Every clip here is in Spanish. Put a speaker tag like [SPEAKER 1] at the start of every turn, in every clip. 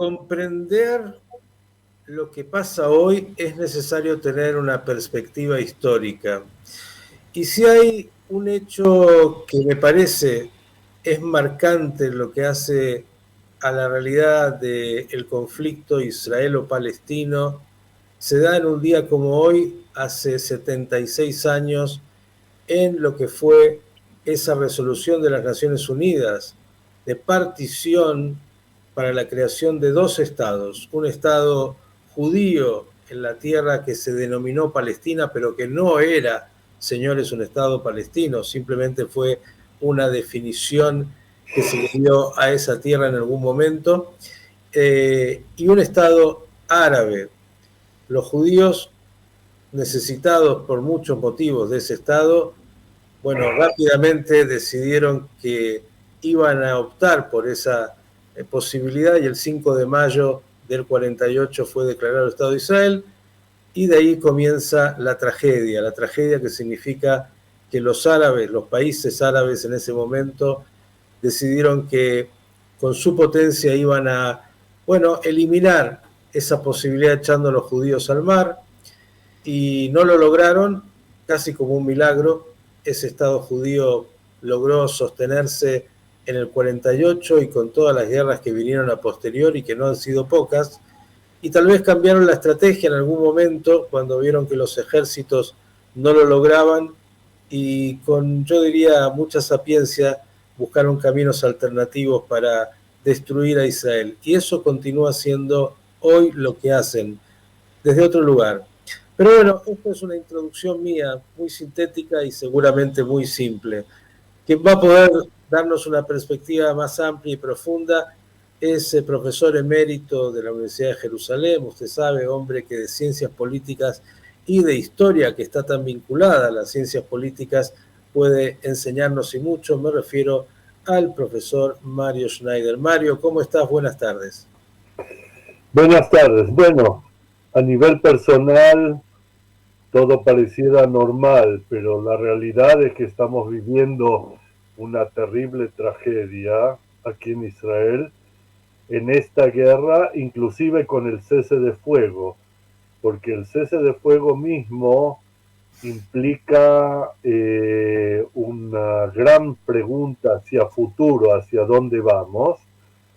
[SPEAKER 1] comprender lo que pasa hoy es necesario tener una perspectiva histórica. Y si hay un hecho que me parece es marcante en lo que hace a la realidad del conflicto israelo-palestino, se da en un día como hoy, hace 76 años, en lo que fue esa resolución de las Naciones Unidas de partición para la creación de dos estados, un estado judío en la tierra que se denominó Palestina, pero que no era, señores, un estado palestino, simplemente fue una definición que se le dio a esa tierra en algún momento, y un estado árabe. Los judíos, necesitados por muchos motivos de ese estado, bueno, rápidamente decidieron que iban a optar por esa posibilidad y el 5 de mayo del 48 fue declarado el Estado de Israel y de ahí comienza la tragedia que significa que los árabes, los países árabes en ese momento decidieron que con su potencia iban a, bueno, eliminar esa posibilidad echando a los judíos al mar y no lo lograron, casi como un milagro. Ese Estado judío logró sostenerse en el 48 y con todas las guerras que vinieron a posteriori, que no han sido pocas, y tal vez cambiaron la estrategia en algún momento cuando vieron que los ejércitos no lo lograban y con, yo diría, mucha sapiencia buscaron caminos alternativos para destruir a Israel. Y eso continúa siendo hoy lo que hacen desde otro lugar. Pero bueno, esto es una introducción mía, muy sintética y seguramente muy simple. Quien va a poder darnos una perspectiva más amplia y profunda es el profesor emérito de la Universidad de Jerusalén, usted sabe, hombre que de ciencias políticas y de historia, que está tan vinculada a las ciencias políticas, puede enseñarnos y mucho. Me refiero al profesor Mario Schneider. Mario, ¿cómo estás? Buenas tardes.
[SPEAKER 2] Buenas tardes. Bueno, a nivel personal todo pareciera normal, pero la realidad es que estamos viviendo una terrible tragedia aquí en Israel, en esta guerra, inclusive con el cese de fuego, porque el cese de fuego mismo implica una gran pregunta hacia futuro, hacia dónde vamos,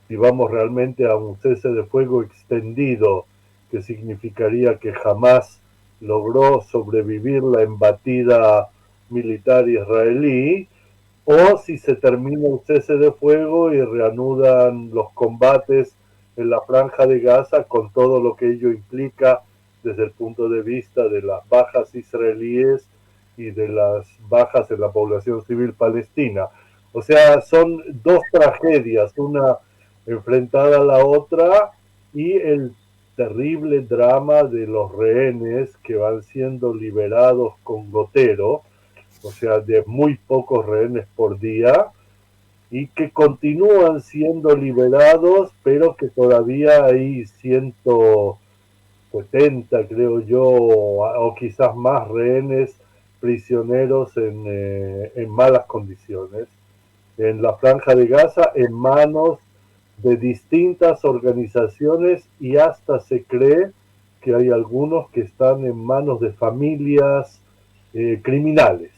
[SPEAKER 2] si vamos realmente a un cese de fuego extendido, que significaría que jamás logró sobrevivir la embatida militar israelí, o si se termina el cese de fuego y reanudan los combates en la franja de Gaza con todo lo que ello implica desde el punto de vista de las bajas israelíes y de las bajas en la población civil palestina. O sea, son dos tragedias, una enfrentada a la otra, y el terrible drama de los rehenes que van siendo liberados con gotero, o sea, de muy pocos rehenes por día, y que continúan siendo liberados, pero que todavía hay 170, creo yo, o quizás más rehenes prisioneros en malas condiciones en la franja de Gaza, en manos de distintas organizaciones, y hasta se cree que hay algunos que están en manos de familias criminales.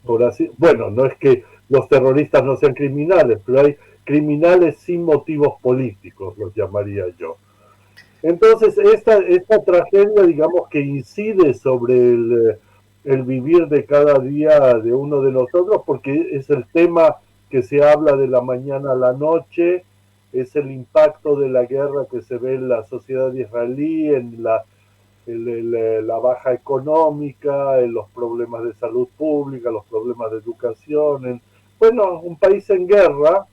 [SPEAKER 2] Por así, bueno, no es que los terroristas no sean criminales, pero hay criminales sin motivos políticos, los llamaría yo. Entonces, esta tragedia, digamos, que incide sobre el vivir de cada día de uno de nosotros, porque es el tema que se habla de la mañana a la noche, es el impacto de la guerra que se ve en la sociedad israelí, en la baja económica, en los problemas de salud pública, los problemas de educación. Bueno, un país en guerra,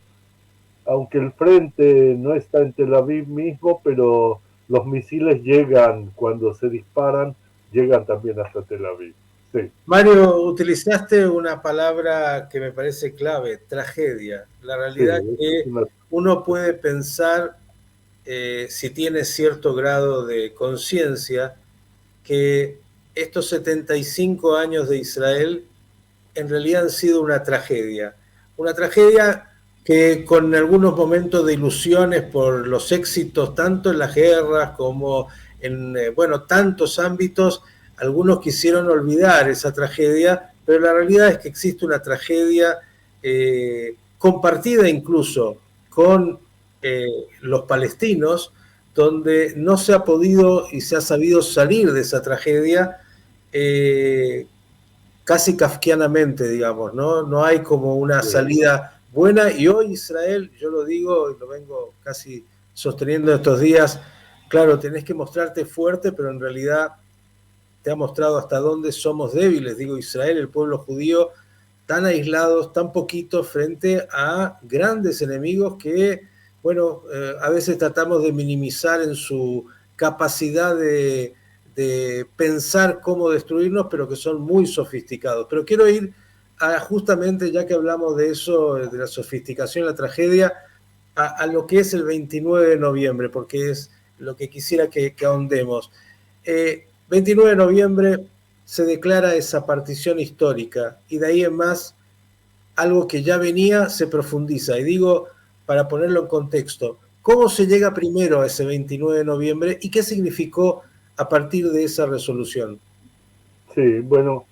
[SPEAKER 2] aunque el frente no está en Tel Aviv mismo, pero los misiles llegan, cuando se disparan, llegan también hasta Tel Aviv. Sí.
[SPEAKER 1] Mario, utilizaste una palabra que me parece clave, tragedia. La realidad es
[SPEAKER 2] Sí,
[SPEAKER 1] que uno puede pensar, si tiene cierto grado de conciencia, que estos 75 años de Israel en realidad han sido una tragedia. Una tragedia que con algunos momentos de ilusiones por los éxitos, tanto en las guerras como en, bueno, tantos ámbitos, algunos quisieron olvidar esa tragedia, pero la realidad es que existe una tragedia compartida incluso con los palestinos, donde no se ha podido y se ha sabido salir de esa tragedia casi kafkianamente, digamos, ¿no? No hay como una salida buena y hoy Israel, yo lo digo y lo vengo casi sosteniendo estos días, claro, tenés que mostrarte fuerte, pero en realidad te ha mostrado hasta dónde somos débiles, digo Israel, el pueblo judío, tan aislados, tan poquitos frente a grandes enemigos que, bueno, a veces tratamos de minimizar en su capacidad de pensar cómo destruirnos, pero que son muy sofisticados. Pero quiero ir a justamente, ya que hablamos de eso, de la sofisticación, la tragedia, a lo que es el 29 de noviembre, porque es lo que quisiera que ahondemos. 29 de noviembre se declara esa partición histórica y de ahí en más algo que ya venía se profundiza. Y digo, para ponerlo en contexto, ¿cómo se llega primero a ese 29 de noviembre y qué significó a partir de esa resolución?
[SPEAKER 2] Sí, bueno,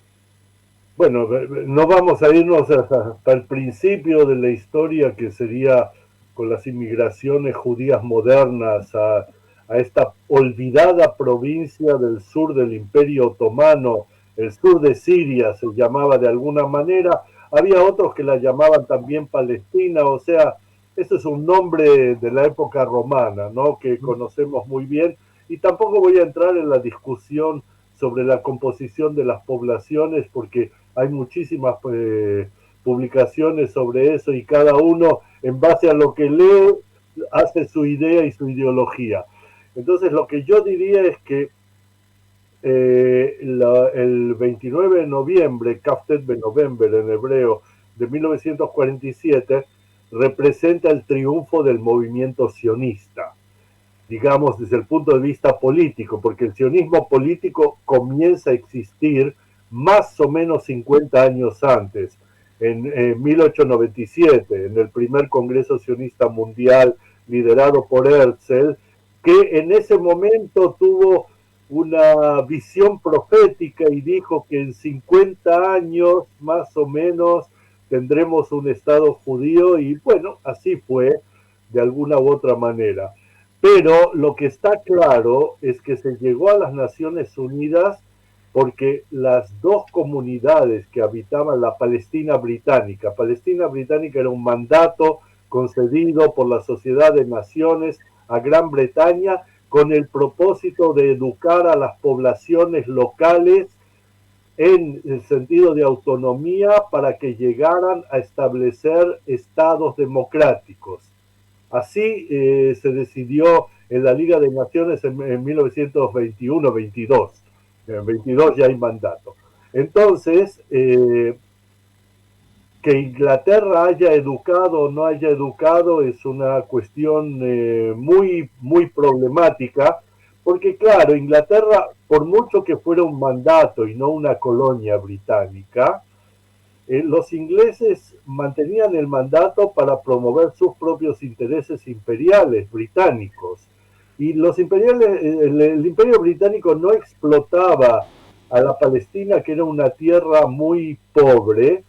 [SPEAKER 2] no vamos a irnos hasta el principio de la historia, que sería con las inmigraciones judías modernas a esta olvidada provincia del sur del Imperio Otomano, el sur de Siria se llamaba de alguna manera, había otros que la llamaban también Palestina, o sea, eso es un nombre de la época romana, ¿no? Que conocemos muy bien, y tampoco voy a entrar en la discusión sobre la composición de las poblaciones, porque hay muchísimas publicaciones sobre eso y cada uno en base a lo que lee hace su idea y su ideología. Entonces lo que yo diría es que el 29 de noviembre, Kaftet Benovember en hebreo, de 1947, representa el triunfo del movimiento sionista, digamos, desde el punto de vista político, porque el sionismo político comienza a existir más o menos 50 años antes, en 1897, en el primer Congreso Sionista Mundial liderado por Herzl, que en ese momento tuvo una visión profética y dijo que en 50 años más o menos tendremos un Estado judío, y bueno, así fue de alguna u otra manera. Pero lo que está claro es que se llegó a las Naciones Unidas porque las dos comunidades que habitaban la Palestina británica era un mandato concedido por la Sociedad de Naciones a Gran Bretaña con el propósito de educar a las poblaciones locales en el sentido de autonomía para que llegaran a establecer estados democráticos. Así se decidió en la Liga de Naciones en 1921-22. En 22 ya hay mandato. Entonces, que Inglaterra haya educado o no haya educado es una cuestión muy problemática, porque claro, Inglaterra, por mucho que fuera un mandato y no una colonia británica, los ingleses mantenían el mandato para promover sus propios intereses imperiales británicos. Y los imperiales, el imperio británico no explotaba a la Palestina, que era una tierra muy pobre.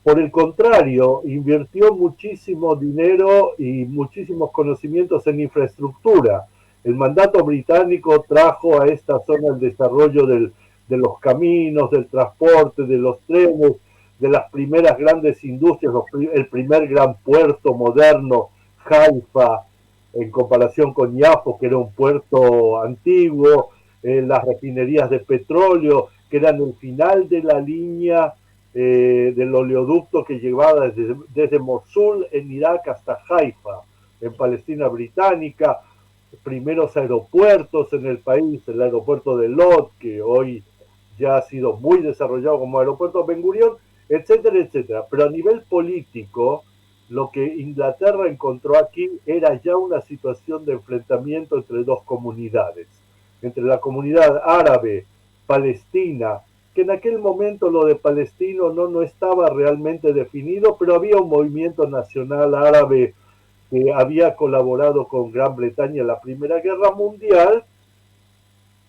[SPEAKER 2] Por el contrario, invirtió muchísimo dinero y muchísimos conocimientos en infraestructura. El mandato británico trajo a esta zona el desarrollo de los caminos, del transporte, de los trenes, de las primeras grandes industrias, el primer gran puerto moderno, Haifa, en comparación con Yafo, que era un puerto antiguo, las refinerías de petróleo, que eran el final de la línea del oleoducto que llevaba desde Mosul en Irak hasta Haifa, en Palestina británica, primeros aeropuertos en el país, el aeropuerto de Lod, que hoy ya ha sido muy desarrollado como aeropuerto Ben Gurión, etcétera, etcétera. Pero a nivel político, lo que Inglaterra encontró aquí era ya una situación de enfrentamiento entre dos comunidades, entre la comunidad árabe palestina, que en aquel momento lo de palestino no estaba realmente definido, pero había un movimiento nacional árabe que había colaborado con Gran Bretaña en la Primera Guerra Mundial,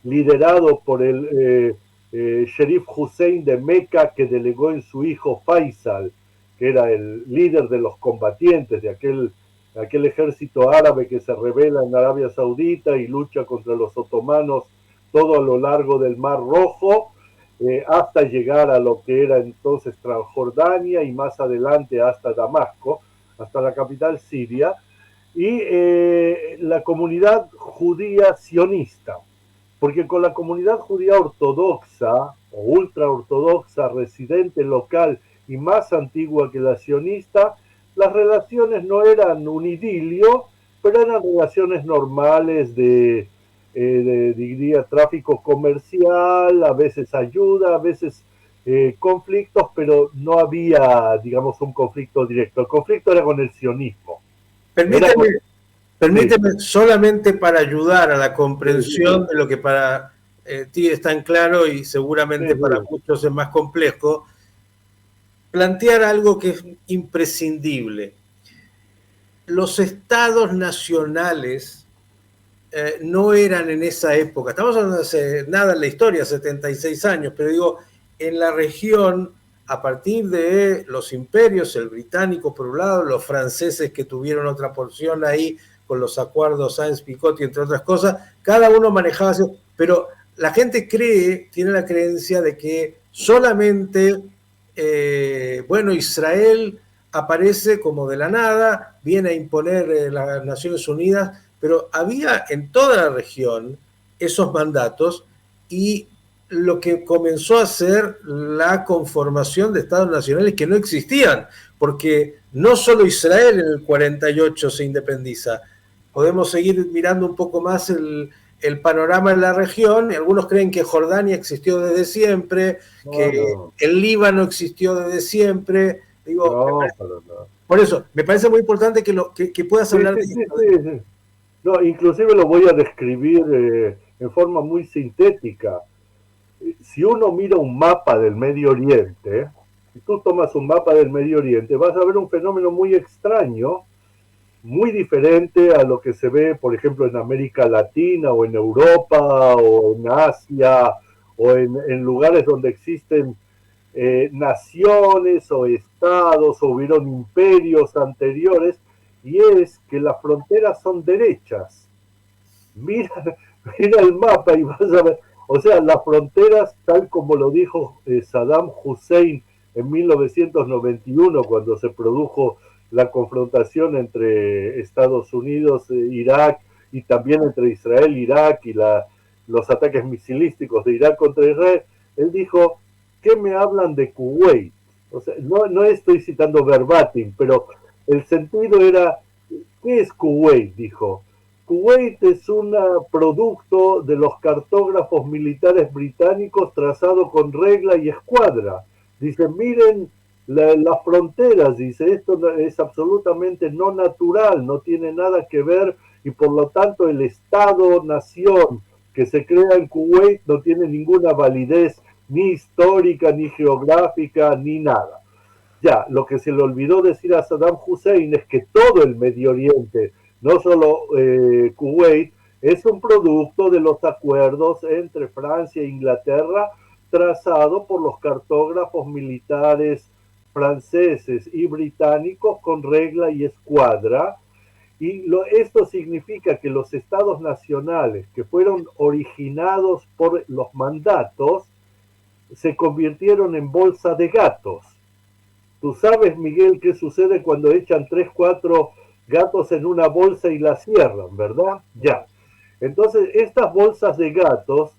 [SPEAKER 2] liderado por el Sherif Hussein de Meca, que delegó en su hijo Faisal, que era el líder de los combatientes de aquel ejército árabe que se rebela en Arabia Saudita y lucha contra los otomanos todo a lo largo del Mar Rojo, hasta llegar a lo que era entonces Transjordania y más adelante hasta Damasco, hasta la capital siria, y la comunidad judía sionista, porque con la comunidad judía ortodoxa o ultraortodoxa, residente local y más antigua que la sionista, las relaciones no eran un idilio, pero eran relaciones normales diría, tráfico comercial, a veces ayuda, a veces conflictos, pero no había, digamos, un conflicto directo. El conflicto era con el sionismo.
[SPEAKER 1] Permíteme solamente para ayudar a la comprensión de lo que para ti es tan claro y seguramente para muchos es más complejo, plantear algo que es imprescindible. Los estados nacionales no eran en esa época, estamos hablando de hace nada en la historia, 76 años, pero digo, en la región, a partir de los imperios, el británico por un lado, los franceses que tuvieron otra porción ahí con los acuerdos Sáenz-Picot y entre otras cosas, cada uno manejaba así, pero la gente tiene la creencia de que solamente, Israel aparece como de la nada, viene a imponer las Naciones Unidas, pero había en toda la región esos mandatos y lo que comenzó a ser la conformación de estados nacionales que no existían, porque no solo Israel en el 48 se independiza, podemos seguir mirando un poco más el panorama en la región, y algunos creen que Jordania existió desde siempre, el Líbano existió desde siempre, por eso, me parece muy importante que puedas hablar de esto.
[SPEAKER 2] Sí. No, inclusive lo voy a describir en forma muy sintética. Si uno mira un mapa del Medio Oriente, si tú tomas un mapa del Medio Oriente, vas a ver un fenómeno muy extraño, muy diferente a lo que se ve, por ejemplo, en América Latina o en Europa o en Asia o en lugares donde existen naciones o estados o hubieron imperios anteriores, y es que las fronteras son derechas. Mira el mapa y vas a ver, o sea, las fronteras, tal como lo dijo Saddam Hussein en 1991, cuando se produjo la confrontación entre Estados Unidos, Irak, y también entre Israel, Irak, y los ataques misilísticos de Irak contra Israel, él dijo, ¿qué me hablan de Kuwait? O sea, no estoy citando verbatim, pero el sentido era, ¿qué es Kuwait? Dijo. Kuwait es un producto de los cartógrafos militares británicos trazado con regla y escuadra. Dice, miren las fronteras, dice, esto es absolutamente no natural, no tiene nada que ver y por lo tanto el Estado-nación que se crea en Kuwait no tiene ninguna validez ni histórica, ni geográfica, ni nada. Ya, lo que se le olvidó decir a Saddam Hussein es que todo el Medio Oriente, no solo Kuwait, es un producto de los acuerdos entre Francia e Inglaterra trazado por los cartógrafos militares franceses y británicos con regla y escuadra, y esto significa que los estados nacionales que fueron originados por los mandatos se convirtieron en bolsa de gatos. Tú sabes, Miguel, qué sucede cuando echan 3, 4 gatos en una bolsa y la cierran, ¿verdad? Ya. Entonces, estas bolsas de gatos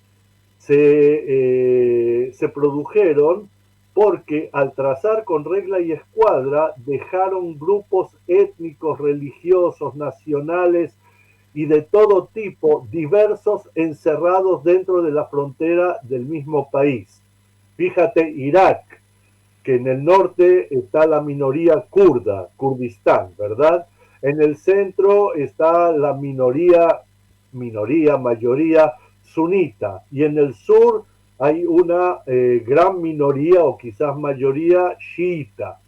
[SPEAKER 2] se produjeron porque al trazar con regla y escuadra dejaron grupos étnicos, religiosos, nacionales y de todo tipo, diversos, encerrados dentro de la frontera del mismo país. Fíjate, Irak, que en el norte está la minoría kurda, Kurdistán, ¿verdad? En el centro está la mayoría sunita, y en el sur hay una gran minoría o quizás mayoría chiita.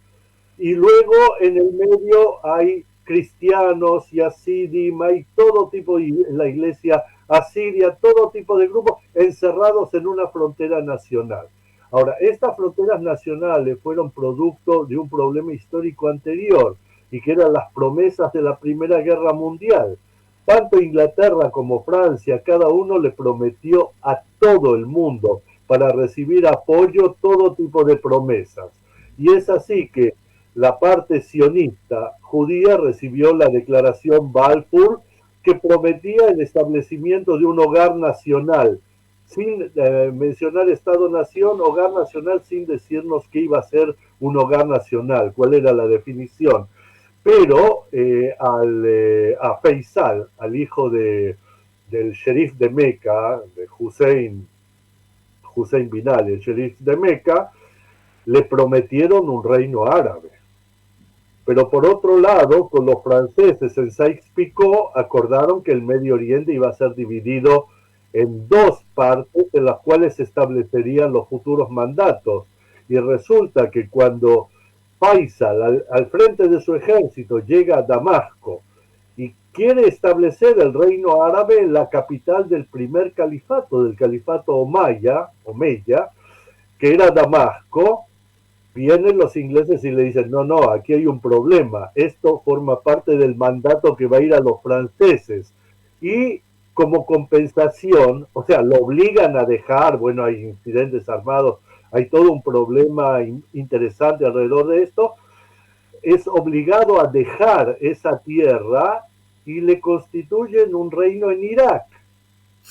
[SPEAKER 2] Y luego en el medio hay cristianos, yazidi, hay todo tipo, de la iglesia asiria, todo tipo de grupos encerrados en una frontera nacional. Ahora, estas fronteras nacionales fueron producto de un problema histórico anterior y que eran las promesas de la Primera Guerra Mundial. Tanto Inglaterra como Francia, cada uno le prometió a todo el mundo para recibir apoyo todo tipo de promesas. Y es así que la parte sionista judía recibió la declaración Balfour que prometía el establecimiento de un hogar nacional, sin mencionar Estado-Nación, hogar nacional sin decirnos qué iba a ser un hogar nacional, cuál era la definición. Pero a Faisal, al hijo del sheriff de Meca, de Hussein bin Ali, el sheriff de Meca, le prometieron un reino árabe. Pero por otro lado, con los franceses en Sykes-Picot acordaron que el Medio Oriente iba a ser dividido en dos partes en las cuales se establecerían los futuros mandatos. Y resulta que cuando Faisal, al frente de su ejército, llega a Damasco y quiere establecer el reino árabe en la capital del primer califato, del califato Omeya, que era Damasco, vienen los ingleses y le dicen, no, no, aquí hay un problema, esto forma parte del mandato que va a ir a los franceses. Y como compensación, o sea, lo obligan a dejar, bueno, hay incidentes armados, hay todo un problema interesante alrededor de esto, es obligado a dejar esa tierra y le constituyen un reino en Irak,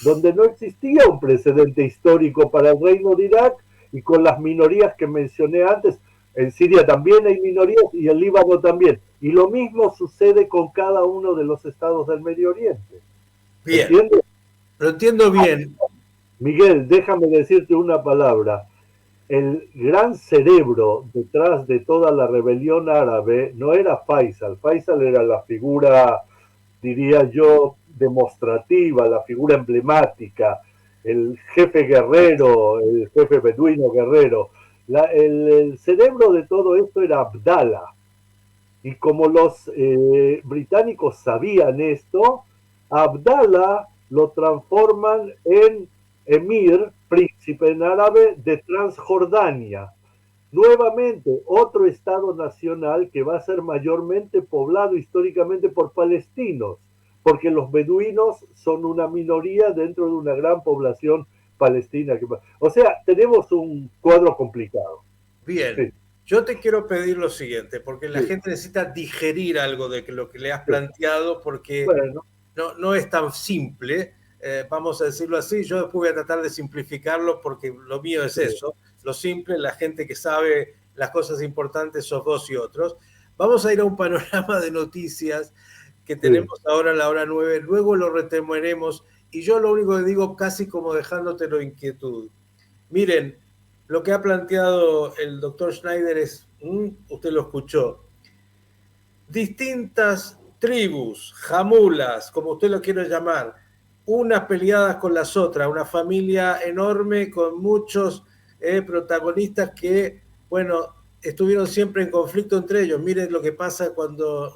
[SPEAKER 2] donde no existía un precedente histórico para el reino de Irak y con las minorías que mencioné antes. En Siria también hay minorías y en Líbano también. Y lo mismo sucede con cada uno de los estados del Medio Oriente.
[SPEAKER 1] Bien, ¿entiendes? Lo entiendo bien.
[SPEAKER 2] Miguel, déjame decirte una palabra. El gran cerebro detrás de toda la rebelión árabe no era Faisal. Faisal era la figura, diría yo, demostrativa, la figura emblemática, el jefe guerrero, el jefe beduino guerrero. El cerebro de todo esto era Abdallah. Y como los británicos sabían esto, Abdallah lo transforman en emir, príncipe en árabe, de Transjordania. Nuevamente, otro estado nacional que va a ser mayormente poblado históricamente por palestinos, porque los beduinos son una minoría dentro de una gran población palestina. O sea, tenemos un cuadro complicado.
[SPEAKER 1] Bien, sí. Yo te quiero pedir lo siguiente, porque la gente necesita digerir algo de lo que le has planteado, porque no es tan simple, vamos a decirlo así. Yo después voy a tratar de simplificarlo porque lo mío es eso, lo simple, la gente que sabe las cosas importantes sos vos y otros. Vamos a ir a un panorama de noticias que tenemos ahora a la hora 9, luego lo retomaremos y yo lo único que digo, casi como dejándote la inquietud. Miren, lo que ha planteado el doctor Schneider es, usted lo escuchó, distintas tribus, jamulas, como usted lo quiera llamar, unas peleadas con las otras, una familia enorme con muchos protagonistas que, bueno, estuvieron siempre en conflicto entre ellos. Miren lo que pasa cuando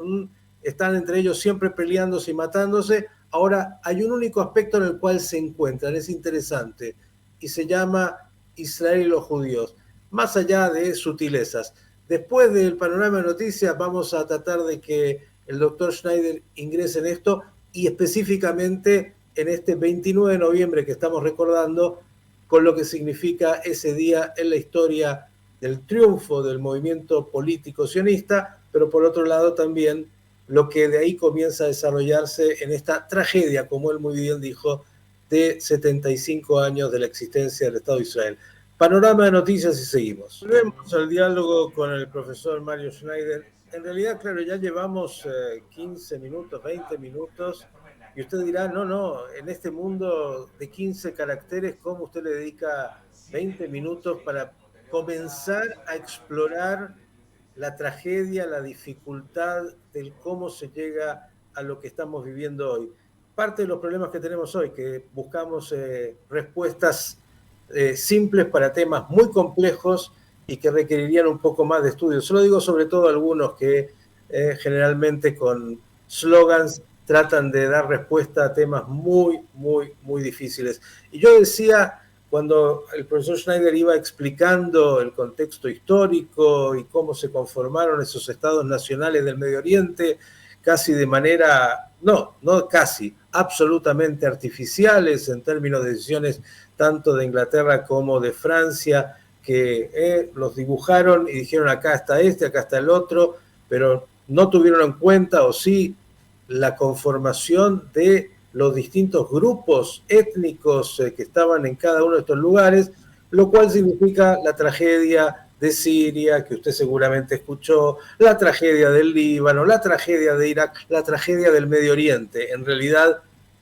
[SPEAKER 1] están entre ellos siempre peleándose y matándose. Ahora hay un único aspecto en el cual se encuentran, es interesante, y se llama Israel y los judíos, más allá de sutilezas. Después del panorama de noticias vamos a tratar de que el doctor Schneider ingrese en esto y específicamente en este 29 de noviembre que estamos recordando con lo que significa ese día en la historia del triunfo del movimiento político sionista, pero por otro lado también lo que de ahí comienza a desarrollarse en esta tragedia, como él muy bien dijo, de 75 años de la existencia del Estado de Israel. Panorama de noticias y seguimos. Volvemos al diálogo con el profesor Mario Schneider. En realidad, claro, ya llevamos 15 minutos, 20 minutos, y usted dirá, no, en este mundo de 15 caracteres, ¿cómo usted le dedica 20 minutos para comenzar a explorar la tragedia, la dificultad del cómo se llega a lo que estamos viviendo hoy? Parte de los problemas que tenemos hoy, que buscamos respuestas simples para temas muy complejos y que requerirían un poco más de estudio. Solo digo sobre todo algunos que generalmente con slogans tratan de dar respuesta a temas muy, muy, muy difíciles. Y yo decía, cuando el profesor Schneider iba explicando el contexto histórico y cómo se conformaron esos estados nacionales del Medio Oriente, casi de manera, no casi, absolutamente artificiales en términos de decisiones tanto de Inglaterra como de Francia, que los dibujaron y dijeron acá está este, acá está el otro, pero no tuvieron en cuenta, o sí, la conformación de los distintos grupos étnicos que estaban en cada uno de estos lugares, lo cual significa la tragedia de Siria, que usted seguramente escuchó, la tragedia del Líbano, la tragedia de Irak, la tragedia del Medio Oriente. En realidad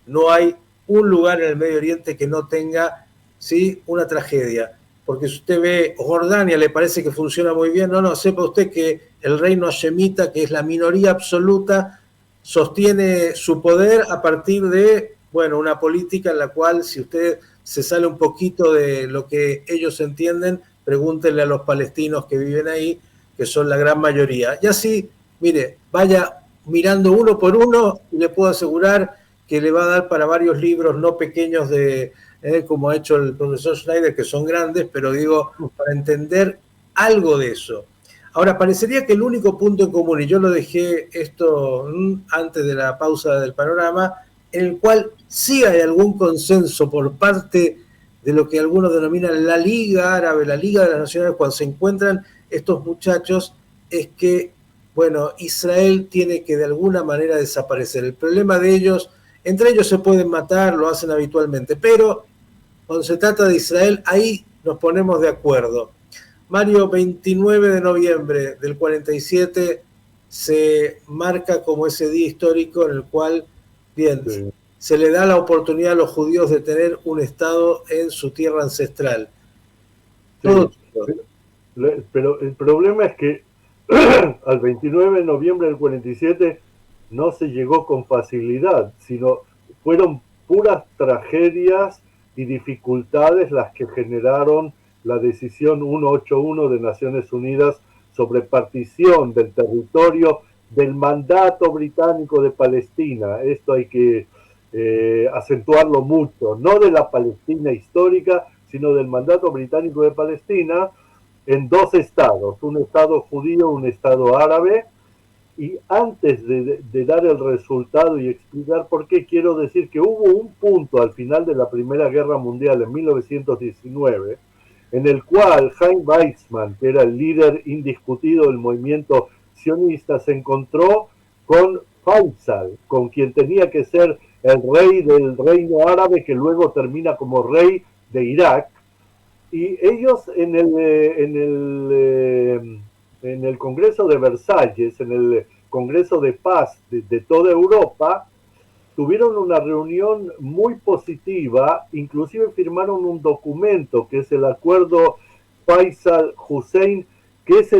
[SPEAKER 1] no hay un lugar en el Medio Oriente que no tenga, ¿sí?, una tragedia. Porque si usted ve Jordania, le parece que funciona muy bien. No, sepa usted que el reino hashemita, que es la minoría absoluta, sostiene su poder a partir de, bueno, una política en la cual, si usted se sale un poquito de lo que ellos entienden, pregúntenle a los palestinos que viven ahí, que son la gran mayoría. Y así, mire, vaya mirando uno por uno y le puedo asegurar que le va a dar para varios libros no pequeños como ha hecho el profesor Schneider, que son grandes, pero digo, para entender algo de eso. Ahora, parecería que el único punto en común, y yo lo dejé esto antes de la pausa del panorama, en el cual sí hay algún consenso por parte de lo que algunos denominan la Liga Árabe, la Liga de las Naciones, cuando se encuentran estos muchachos, es que, bueno, Israel tiene que de alguna manera desaparecer. El problema de ellos, entre ellos se pueden matar, lo hacen habitualmente, pero cuando se trata de Israel, ahí nos ponemos de acuerdo. Mario, 29 de noviembre del 47 se marca como ese día histórico en el cual, bien, sí, se le da la oportunidad a los judíos de tener un Estado en su tierra ancestral.
[SPEAKER 2] Sí, pero el problema es que al 29 de noviembre del 47 no se llegó con facilidad, sino fueron puras tragedias y dificultades las que generaron la decisión 181 de Naciones Unidas sobre partición del territorio del mandato británico de Palestina. Esto hay que acentuarlo mucho, no de la Palestina histórica, sino del mandato británico de Palestina en dos estados, un estado judío, un estado árabe. Y antes de dar el resultado y explicar por qué, quiero decir que hubo un punto al final de la Primera Guerra Mundial en 1919 en el cual Chaim Weizmann, que era el líder indiscutido del movimiento sionista, se encontró con Faisal, con quien tenía que ser el rey del reino árabe, que luego termina como rey de Irak. Y ellos en el Congreso de Versalles, en el Congreso de Paz de toda Europa, tuvieron una reunión muy positiva, inclusive firmaron un documento que es el Acuerdo Faisal-Hussein, que es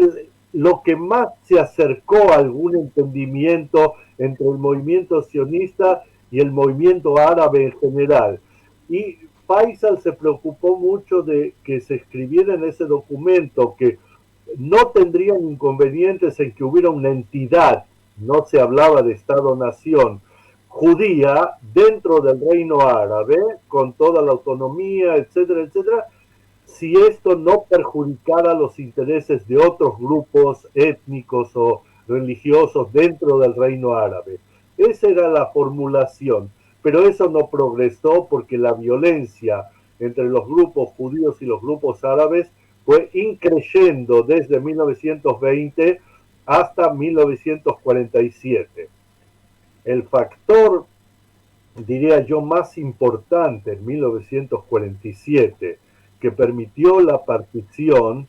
[SPEAKER 2] lo que más se acercó a algún entendimiento entre el movimiento sionista y el movimiento árabe en general. Y Faisal se preocupó mucho de que se escribiera en ese documento que no tendrían inconvenientes en que hubiera una entidad, no se hablaba de Estado-nación, judía dentro del reino árabe, con toda la autonomía, etcétera, etcétera, si esto no perjudicara los intereses de otros grupos étnicos o religiosos dentro del reino árabe. Esa era la formulación, pero eso no progresó porque la violencia entre los grupos judíos y los grupos árabes fue increyendo desde 1920 hasta 1947. El factor, diría yo, más importante en 1947 que permitió la partición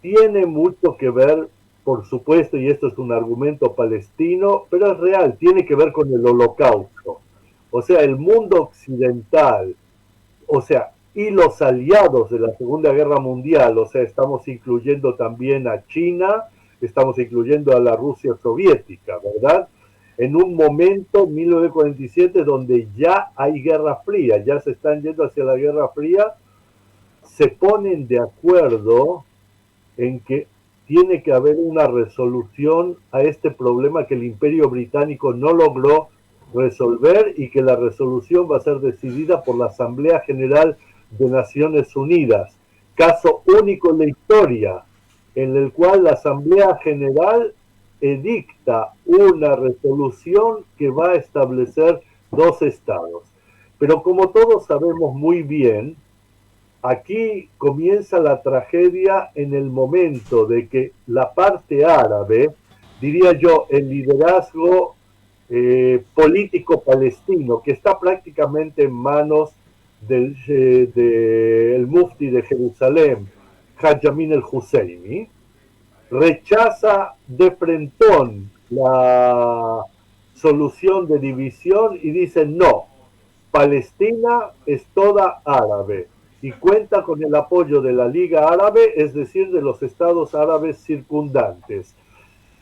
[SPEAKER 2] tiene mucho que ver, por supuesto, y esto es un argumento palestino, pero es real, tiene que ver con el Holocausto. O sea, el mundo occidental, o sea, y los aliados de la Segunda Guerra Mundial, o sea, estamos incluyendo también a China, estamos incluyendo a la Rusia soviética, ¿verdad? En un momento, 1947, donde ya hay guerra fría, ya se están yendo hacia la guerra fría, se ponen de acuerdo en que tiene que haber una resolución a este problema que el Imperio Británico no logró resolver y que la resolución va a ser decidida por la Asamblea General de Naciones Unidas. Caso único en la historia, en el cual la Asamblea General edicta una resolución que va a establecer dos estados. Pero como todos sabemos muy bien, aquí comienza la tragedia en el momento de que la parte árabe, diría yo, el liderazgo político palestino, que está prácticamente en manos del mufti de Jerusalén, Haj Amin el-Husseini, rechaza de frentón la solución de división y dice no, Palestina es toda árabe y cuenta con el apoyo de la Liga Árabe, es decir, de los estados árabes circundantes.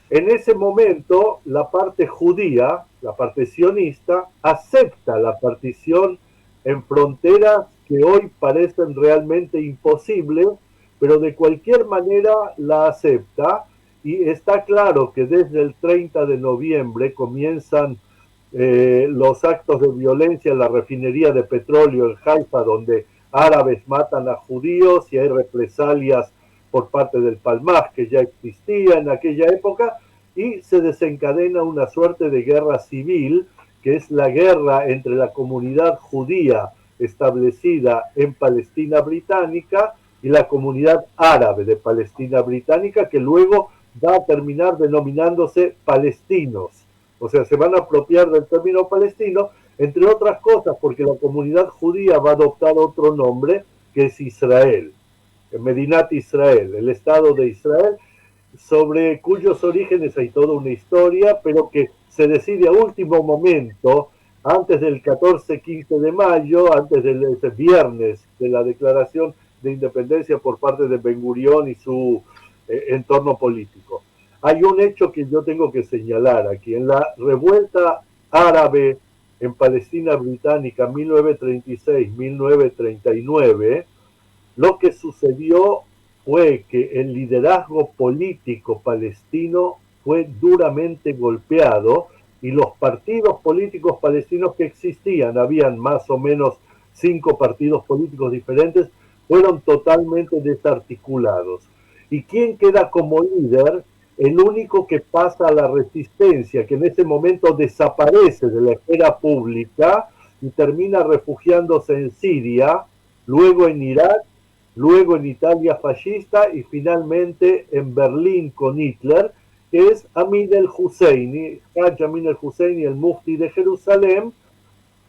[SPEAKER 2] En ese momento, la parte judía, la parte sionista, acepta la partición en fronteras que hoy parecen realmente imposibles, pero de cualquier manera la acepta y está claro que desde el 30 de noviembre comienzan los actos de violencia en la refinería de petróleo en Haifa, donde árabes matan a judíos y hay represalias por parte del Palmaj, que ya existía en aquella época, y se desencadena una suerte de guerra civil, que es la guerra entre la comunidad judía establecida en Palestina británica y la comunidad árabe de Palestina británica, que luego va a terminar denominándose palestinos. O sea, se van a apropiar del término palestino, entre otras cosas, porque la comunidad judía va a adoptar otro nombre, que es Israel, Medinat Israel, el Estado de Israel, sobre cuyos orígenes hay toda una historia, pero que se decide a último momento, antes del 14-15 de mayo, antes del viernes de la declaración de independencia por parte de Ben Gurión y su entorno político. Hay un hecho que yo tengo que señalar aquí. En la revuelta árabe en Palestina británica 1936-1939, lo que sucedió fue que el liderazgo político palestino fue duramente golpeado y los partidos políticos palestinos que existían, habían más o menos 5 partidos políticos diferentes, fueron totalmente desarticulados. ¿Y quién queda como líder? El único que pasa a la resistencia, que en ese momento desaparece de la esfera pública y termina refugiándose en Siria, luego en Irak, luego en Italia fascista y finalmente en Berlín con Hitler, que es Amin el-Husseini, Haj Amin el-Husseini, el mufti de Jerusalén,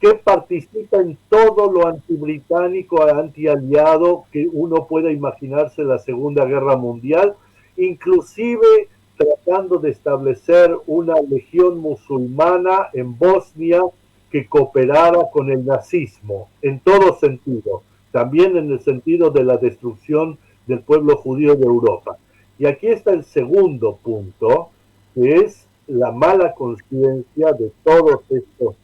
[SPEAKER 2] que participa en todo lo antibritánico, antialiado que uno pueda imaginarse en la Segunda Guerra Mundial, inclusive tratando de establecer una legión musulmana en Bosnia que cooperara con el nazismo, en todo sentido, también en el sentido de la destrucción del pueblo judío de Europa. Y aquí está el segundo punto, que es la mala conciencia de todos estos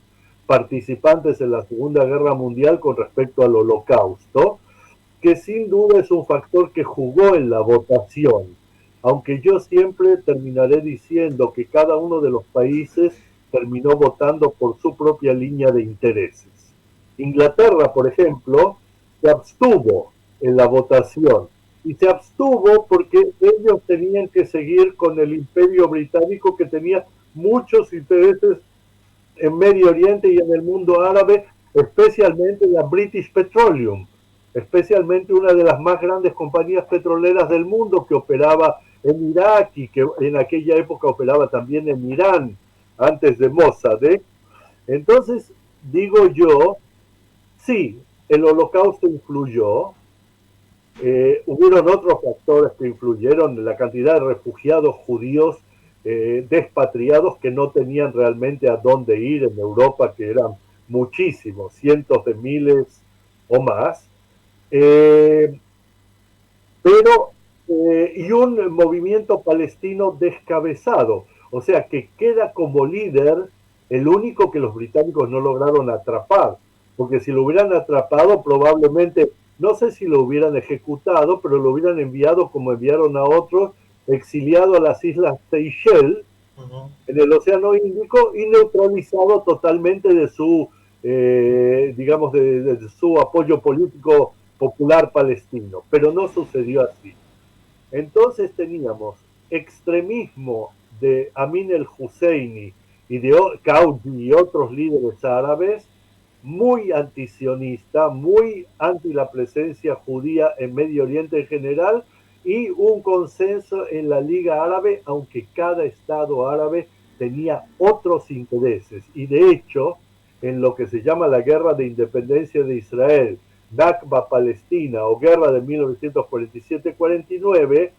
[SPEAKER 2] participantes en la Segunda Guerra Mundial con respecto al Holocausto, que sin duda es un factor que jugó en la votación, aunque yo siempre terminaré diciendo que cada uno de los países terminó votando por su propia línea de intereses. Inglaterra, por ejemplo, se abstuvo en la votación, y se abstuvo porque ellos tenían que seguir con el Imperio Británico, que tenía muchos intereses en Medio Oriente y en el mundo árabe, especialmente la British Petroleum, especialmente una de las más grandes compañías petroleras del mundo que operaba en Irak y que en aquella época operaba también en Irán, antes de Mossadegh. Entonces, digo yo, sí, el Holocausto influyó, hubieron otros factores que influyeron, la cantidad de refugiados judíos despatriados que no tenían realmente a dónde ir en Europa, que eran muchísimos, cientos de miles o más, y un movimiento palestino descabezado, o sea que queda como líder el único que los británicos no lograron atrapar, porque si lo hubieran atrapado probablemente no sé si lo hubieran ejecutado, pero lo hubieran enviado como enviaron a otros, exiliado a las islas Seychelles, en el Océano Índico, y neutralizado totalmente de su, digamos, de su apoyo político popular palestino. Pero no sucedió así. Entonces teníamos extremismo de Amin el Husseini y de Kaudi y otros líderes árabes, muy antisionista, muy anti la presencia judía en Medio Oriente en general, y un consenso en la Liga Árabe, aunque cada estado árabe tenía otros intereses. Y de hecho, en lo que se llama la Guerra de Independencia de Israel, Nakba Palestina o Guerra de 1947-49,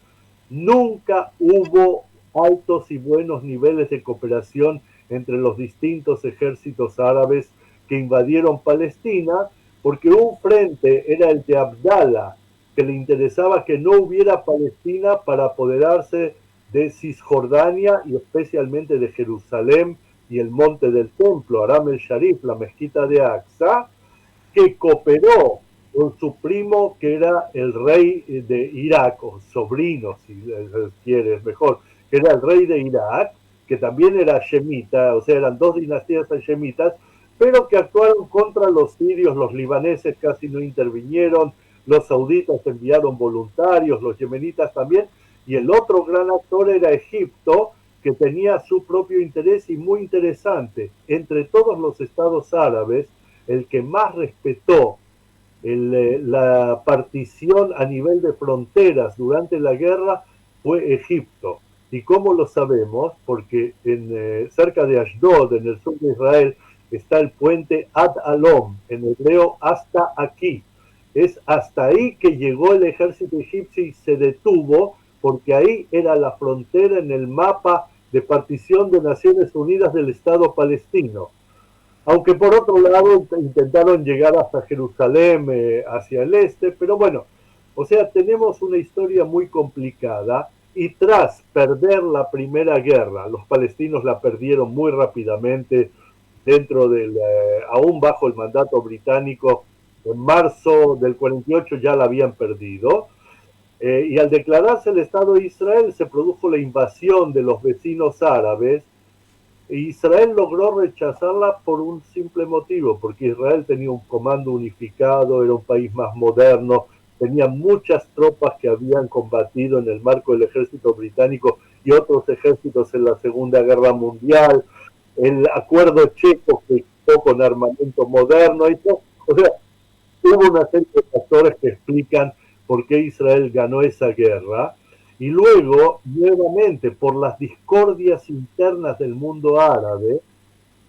[SPEAKER 2] nunca hubo altos y buenos niveles de cooperación entre los distintos ejércitos árabes que invadieron Palestina, porque un frente era el de Abdala, que le interesaba que no hubiera Palestina para apoderarse de Cisjordania y especialmente de Jerusalén y el monte del templo, Aram el Sharif, la mezquita de Aqsa, que cooperó con su primo, que era el rey de Irak, o sobrino, si quieres mejor, que era el rey de Irak, que también era yemita, o sea, eran dos dinastías yemitas, pero que actuaron contra los sirios. Los libaneses casi no intervinieron, los sauditas enviaron voluntarios, los yemenitas también, y el otro gran actor era Egipto, que tenía su propio interés, y muy interesante, entre todos los estados árabes, el que más respetó la partición a nivel de fronteras durante la guerra fue Egipto. ¿Y cómo lo sabemos? Porque cerca de Ashdod, en el sur de Israel, está el puente Ad Alom, en hebreo hasta aquí. Es hasta ahí que llegó el ejército egipcio y se detuvo, porque ahí era la frontera en el mapa de partición de Naciones Unidas del Estado palestino. Aunque por otro lado intentaron llegar hasta Jerusalén, hacia el este, pero bueno, o sea, tenemos una historia muy complicada, y tras perder la primera guerra, los palestinos la perdieron muy rápidamente dentro del, aún bajo el mandato británico, en marzo del 48 ya la habían perdido, y al declararse el Estado de Israel se produjo la invasión de los vecinos árabes. Israel logró rechazarla por un simple motivo, porque Israel tenía un comando unificado, era un país más moderno, tenía muchas tropas que habían combatido en el marco del ejército británico y otros ejércitos en la Segunda Guerra Mundial, el acuerdo checo que quitó con armamento moderno, y todo. O sea, hubo una serie de factores que explican por qué Israel ganó esa guerra. Y luego, nuevamente, por las discordias internas del mundo árabe,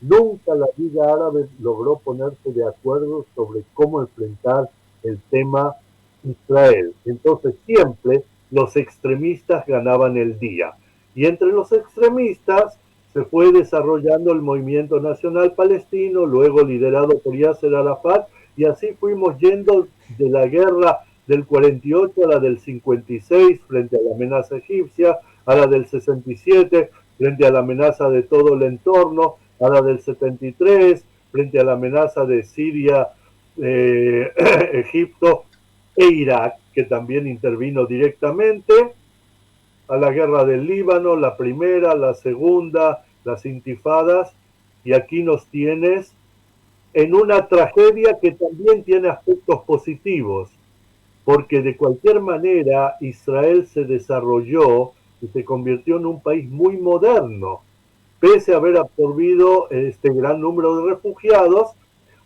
[SPEAKER 2] nunca la Liga Árabe logró ponerse de acuerdo sobre cómo enfrentar el tema Israel. Entonces siempre los extremistas ganaban el día. Y entre los extremistas se fue desarrollando el movimiento nacional palestino, luego liderado por Yasser Arafat, y así fuimos yendo de la guerra del 48 a la del 56 frente a la amenaza egipcia, a la del 67 frente a la amenaza de todo el entorno, a la del 73 frente a la amenaza de Siria, Egipto e Irak, que también intervino directamente, a la guerra del Líbano, la primera, la segunda, las intifadas, y aquí nos tienes en una tragedia que también tiene aspectos positivos, porque de cualquier manera Israel se desarrolló y se convirtió en un país muy moderno, pese a haber absorbido este gran número de refugiados,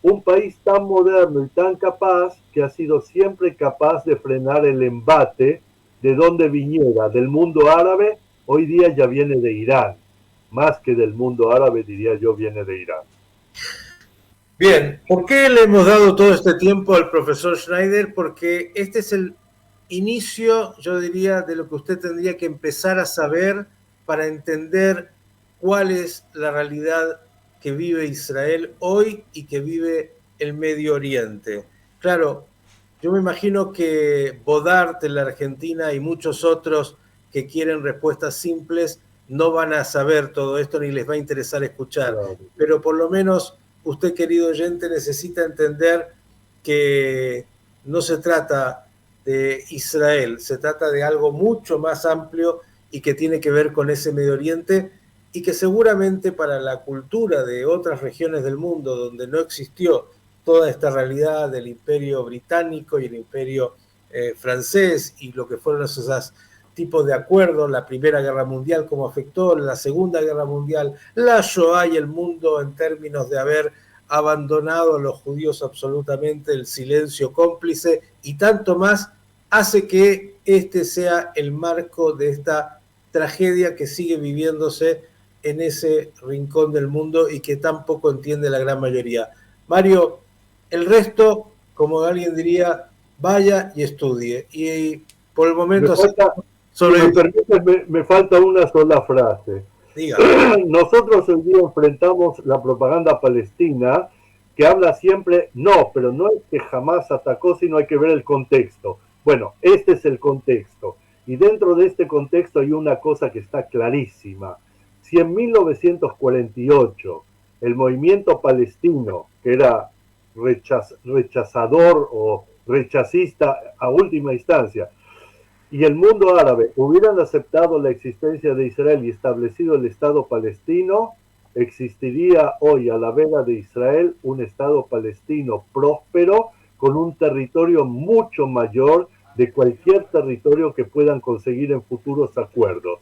[SPEAKER 2] un país tan moderno y tan capaz, que ha sido siempre capaz de frenar el embate de donde viniera, del mundo árabe. Hoy día ya viene de Irán, más que del mundo árabe, diría yo, viene de Irán.
[SPEAKER 1] Bien, ¿por qué le hemos dado todo este tiempo al profesor Schneider? Porque este es el inicio, yo diría, de lo que usted tendría que empezar a saber para entender cuál es la realidad que vive Israel hoy y que vive el Medio Oriente. Claro, yo me imagino que Bodart en la Argentina y muchos otros que quieren respuestas simples no van a saber todo esto ni les va a interesar escuchar,
[SPEAKER 2] Claro.
[SPEAKER 1] pero por lo menos usted, querido oyente, necesita entender que no se trata de Israel, se trata de algo mucho más amplio y que tiene que ver con ese Medio Oriente y que seguramente para la cultura de otras regiones del mundo donde no existió toda esta realidad del imperio británico y el imperio francés y lo que fueron esos tipos de acuerdos, la Primera Guerra Mundial, cómo afectó, la Segunda Guerra Mundial, la Shoah y el mundo en términos de haber abandonado a los judíos absolutamente, el silencio cómplice y tanto más, hace que este sea el marco de esta tragedia que sigue viviéndose en ese rincón del mundo y que tampoco entiende la gran mayoría. Mario, el resto, como alguien diría, vaya y estudie. Y por el momento...
[SPEAKER 2] Si me permites, me falta una sola frase.
[SPEAKER 1] Diga.
[SPEAKER 2] Nosotros hoy día enfrentamos la propaganda palestina que habla siempre, no, pero no es que jamás atacó, sino hay que ver el contexto. Bueno, este es el contexto. Y dentro de este contexto hay una cosa que está clarísima. Si en 1948 el movimiento palestino, que era rechazador o rechazista a última instancia, y el mundo árabe hubieran aceptado la existencia de Israel y establecido el Estado palestino, existiría hoy a la vera de Israel un Estado palestino próspero con un territorio mucho mayor de cualquier territorio que puedan conseguir en futuros acuerdos.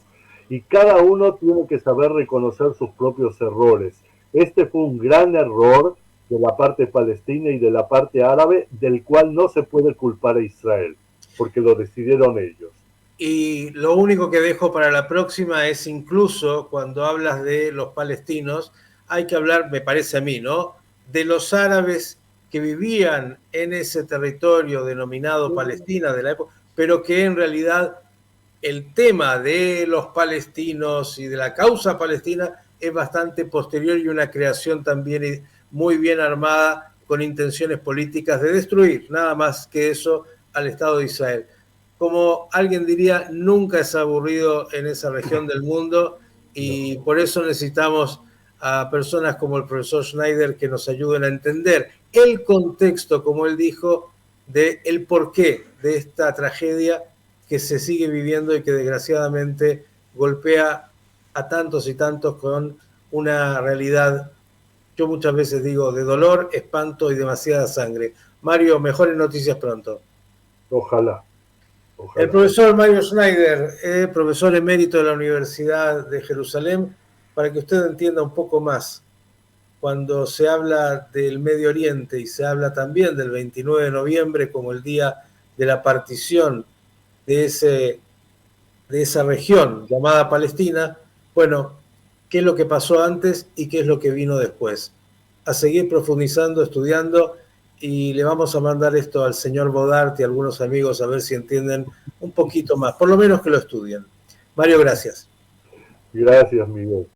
[SPEAKER 2] Y cada uno tiene que saber reconocer sus propios errores. Este fue un gran error de la parte palestina y de la parte árabe, del cual no se puede culpar a Israel, porque lo decidieron ellos.
[SPEAKER 1] Y lo único que dejo para la próxima es, incluso cuando hablas de los palestinos, hay que hablar, me parece a mí, ¿no?, de los árabes que vivían en ese territorio denominado Palestina de la época, pero que en realidad el tema de los palestinos y de la causa palestina es bastante posterior y una creación también muy bien armada con intenciones políticas de destruir, nada más que eso, al Estado de Israel. Como alguien diría, nunca es aburrido en esa región del mundo y por eso necesitamos a personas como el profesor Schneider que nos ayuden a entender el contexto, como él dijo, del porqué de esta tragedia que se sigue viviendo y que desgraciadamente golpea a tantos y tantos con una realidad, yo muchas veces digo, de dolor, espanto y demasiada sangre. Mario, mejores noticias pronto.
[SPEAKER 2] Ojalá.
[SPEAKER 1] El profesor Mario Schneider, profesor emérito de la Universidad de Jerusalén, para que usted entienda un poco más, cuando se habla del Medio Oriente y se habla también del 29 de noviembre como el día de la partición de esa región llamada Palestina, bueno, qué es lo que pasó antes y qué es lo que vino después. A seguir profundizando, estudiando, y le vamos a mandar esto al señor Bodart y a algunos amigos a ver si entienden un poquito más, por lo menos que lo estudien. Mario, gracias.
[SPEAKER 2] Gracias, Miguel.